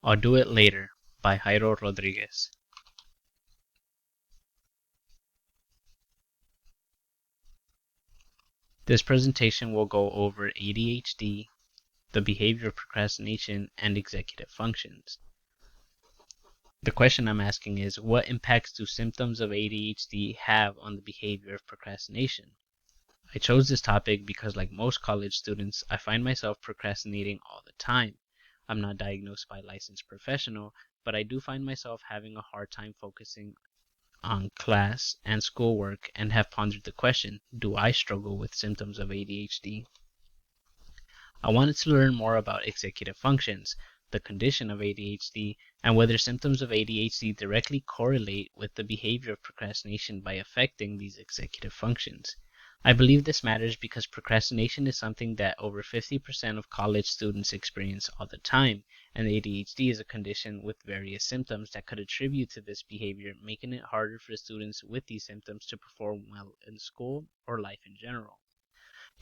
I'll Do It Later by Jairo Rodriguez. This presentation will go over ADHD, the behavior of procrastination, and executive functions. The question I'm asking is, what impacts do symptoms of ADHD have on the behavior of procrastination? I chose this topic because, like most college students, I find myself procrastinating all the time. I'm not diagnosed by a licensed professional, but I do find myself having a hard time focusing on class and schoolwork and have pondered the question, do I struggle with symptoms of ADHD? I wanted to learn more about executive functions, the condition of ADHD, and whether symptoms of ADHD directly correlate with the behavior of procrastination by affecting these executive functions. I believe this matters because procrastination is something that over 50% of college students experience all the time, and ADHD is a condition with various symptoms that could attribute to this behavior, making it harder for students with these symptoms to perform well in school or life in general.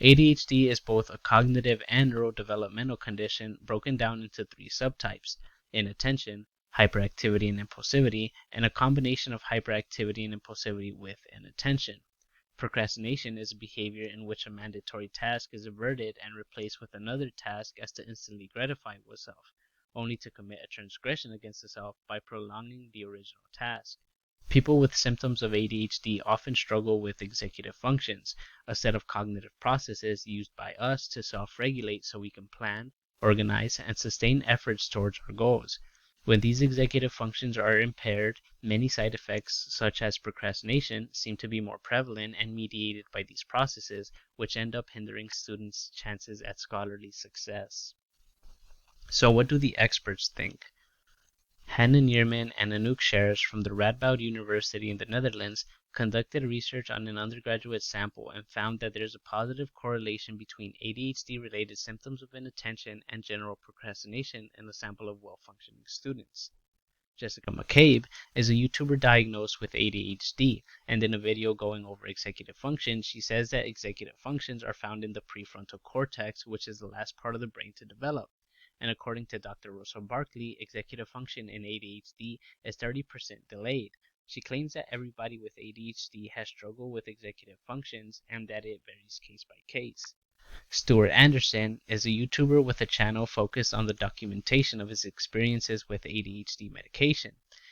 ADHD is both a cognitive and neurodevelopmental condition broken down into three subtypes: inattention, hyperactivity and impulsivity, and a combination of hyperactivity and impulsivity with inattention. Procrastination is a behavior in which a mandatory task is averted and replaced with another task as to instantly gratify oneself, only to commit a transgression against the self by prolonging the original task. People with symptoms of ADHD often struggle with executive functions, a set of cognitive processes used by us to self-regulate so we can plan, organize, and sustain efforts towards our goals. When these executive functions are impaired, many side effects, such as procrastination, seem to be more prevalent and mediated by these processes, which end up hindering students' chances at scholarly success. So what do the experts think? Hanne Nierman and Anouk Scherz from the Radboud University in the Netherlands conducted research on an undergraduate sample and found that there is a positive correlation between ADHD-related symptoms of inattention and general procrastination in a sample of well-functioning students. Jessica McCabe is a YouTuber diagnosed with ADHD, and in a video going over executive functions, she says that executive functions are found in the prefrontal cortex, which is the last part of the brain to develop. And according to Dr. Rosa Barkley, executive function in ADHD is 30% delayed. She claims that everybody with ADHD has struggled with executive functions and that it varies case by case. Stuart Anderson is a YouTuber with a channel focused on the documentation of his experiences with ADHD medication.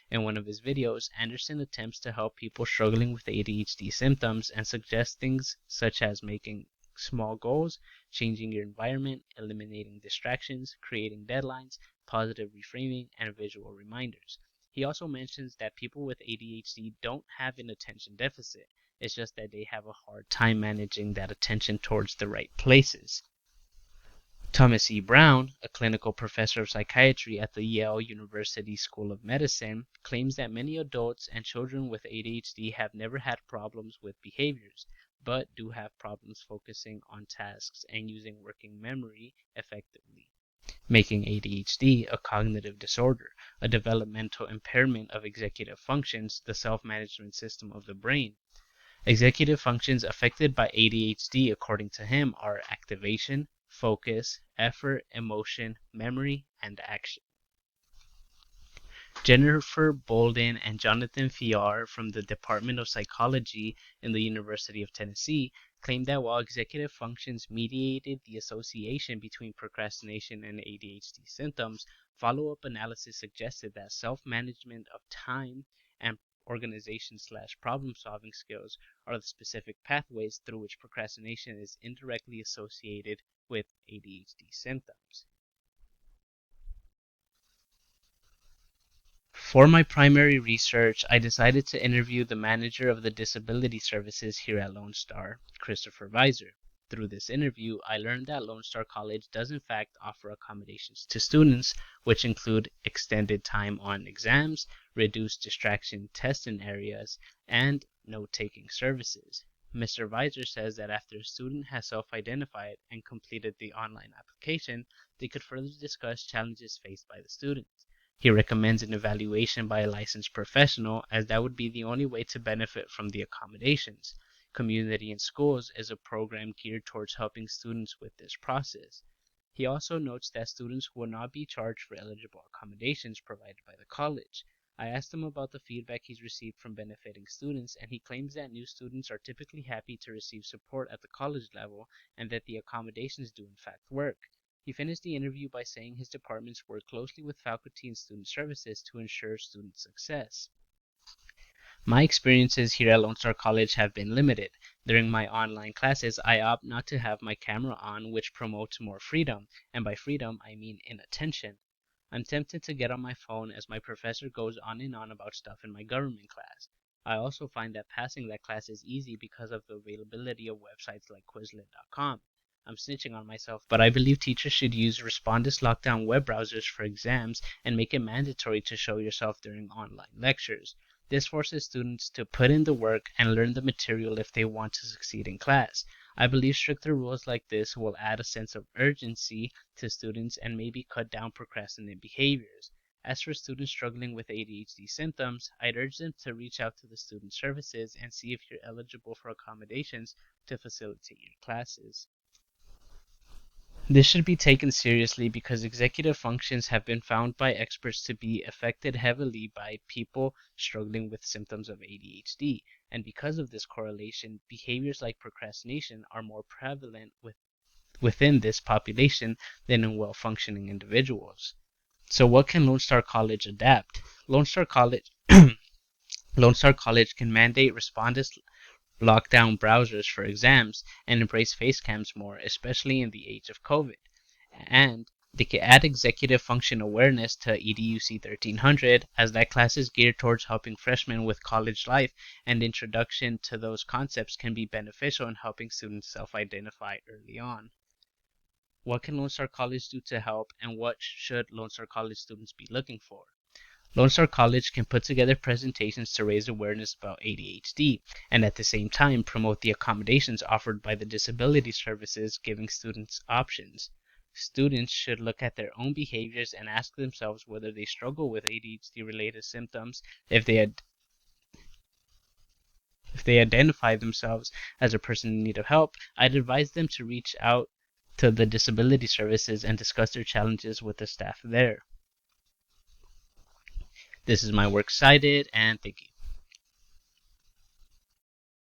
In one of his videos, Anderson attempts to help people struggling with ADHD symptoms and suggests things such as making small goals, changing your environment, eliminating distractions, creating deadlines, positive reframing, and visual reminders. He also mentions that people with ADHD don't have an attention deficit. It's just that they have a hard time managing that attention towards the right places. Thomas E. Brown, a clinical professor of psychiatry at the Yale University School of Medicine, claims that many adults and children with ADHD have never had problems with behaviors, but do have problems focusing on tasks and using working memory effectively, making ADHD a cognitive disorder, a developmental impairment of executive functions, the self-management system of the brain. Executive functions affected by ADHD, according to him, are activation, focus, effort, emotion, memory, and action. Jennifer Bolden and Jonathan Fiar from the Department of Psychology in the University of Tennessee claimed that while executive functions mediated the association between procrastination and ADHD symptoms, follow-up analysis suggested that self-management of time and organization/problem-solving skills are the specific pathways through which procrastination is indirectly associated with ADHD symptoms. For my primary research, I decided to interview the manager of the disability services here at Lone Star, Christopher Visor. Through this interview, I learned that Lone Star College does in fact offer accommodations to students, which include extended time on exams, reduced distraction testing areas, and note-taking services. Mr. Visor says that after a student has self-identified and completed the online application, they could further discuss challenges faced by the students. He recommends an evaluation by a licensed professional, as that would be the only way to benefit from the accommodations. Community in Schools is a program geared towards helping students with this process. He also notes that students will not be charged for eligible accommodations provided by the college. I asked him about the feedback he's received from benefiting students, and he claims that new students are typically happy to receive support at the college level and that the accommodations do in fact work. He finished the interview by saying his departments work closely with faculty and student services to ensure student success. My experiences here at Lone Star College have been limited. During my online classes, I opt not to have my camera on, which promotes more freedom, and by freedom, I mean inattention. I'm tempted to get on my phone as my professor goes on and on about stuff in my government class. I also find that passing that class is easy because of the availability of websites like Quizlet.com. I'm snitching on myself, but I believe teachers should use Respondus lockdown web browsers for exams and make it mandatory to show yourself during online lectures. This forces students to put in the work and learn the material if they want to succeed in class. I believe stricter rules like this will add a sense of urgency to students and maybe cut down procrastinate behaviors. As for students struggling with ADHD symptoms, I'd urge them to reach out to the student services and see if you're eligible for accommodations to facilitate your classes. This should be taken seriously because executive functions have been found by experts to be affected heavily by people struggling with symptoms of ADHD, and because of this correlation, behaviors like procrastination are more prevalent within this population than in well-functioning individuals. So what can Lone Star College adapt? Lone Star College Lone Star College can mandate Respondus lockdown browsers for exams and embrace face cams more, especially in the age of COVID. And they can add executive function awareness to EDUC 1300, as that class is geared towards helping freshmen with college life, and introduction to those concepts can be beneficial in helping students self-identify early on. What can Lone Star College do to help, and what should Lone Star College students be looking for? Lone Star College can put together presentations to raise awareness about ADHD and at the same time promote the accommodations offered by the disability services, giving students options. Students should look at their own behaviors and ask themselves whether they struggle with ADHD related symptoms. If they identify themselves as a person in need of help, I'd advise them to reach out to the disability services and discuss their challenges with the staff there. This is my works cited, and thank you.